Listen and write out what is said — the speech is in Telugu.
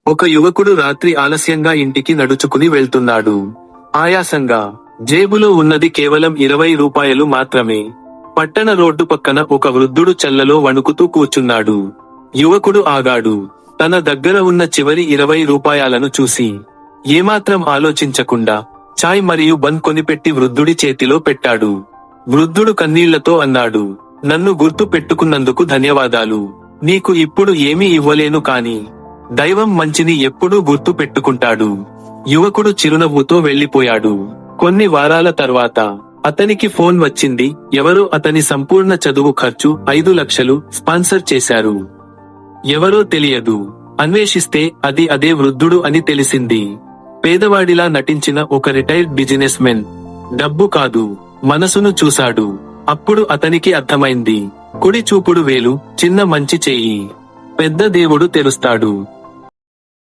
ఒక యువకుడు రాత్రి ఆలస్యంగా ఇంటికి నడుచుకుని వెళ్తున్నాడు. ఆయాసంగా. జేబులో ఉన్నది కేవలం 20 రూపాయలు మాత్రమే. పట్టణ రోడ్డు పక్కన ఒక వృద్ధుడు చల్లలో వణుకుతూ కూర్చున్నాడు. యువకుడు ఆగాడు. తన దగ్గర ఉన్న చివరి 20 రూపాయలను చూసి ఏమాత్రం ఆలోచించకుండా చాయ్ మరియు బన్ కొనిపెట్టి వృద్ధుడి చేతిలో పెట్టాడు. వృద్ధుడు కన్నీళ్లతో అన్నాడు, నన్ను గుర్తు పెట్టుకున్నందుకు ధన్యవాదాలు. నీకు ఇప్పుడు ఏమీ ఇవ్వలేను కాని దైవం మంచిని ఎప్పుడూ గుర్తు పెట్టుకుంటాడు. యువకుడు చిరునవ్వుతో వెళ్లిపోయాడు. కొన్ని వారాల తర్వాత అతనికి ఫోన్ వచ్చింది. ఎవరో అతని సంపూర్ణ చదువు ఖర్చు 5 లక్షలు స్పాన్సర్ చేశారు. ఎవరో తెలియదు. అన్వేషిస్తే అది అదే వృద్ధుడు అని తెలిసింది. పేదవాడిలా నటించిన ఒక రిటైర్డ్ బిజినెస్ మెన్ డబ్బు కాదు, మనసును చూశాడు. అప్పుడు అతనికి అర్థమైంది, కుడి చూపుడు వేలు చిన్న మంచి చేయి పెద్ద దేవుడు తెరుస్తాడు.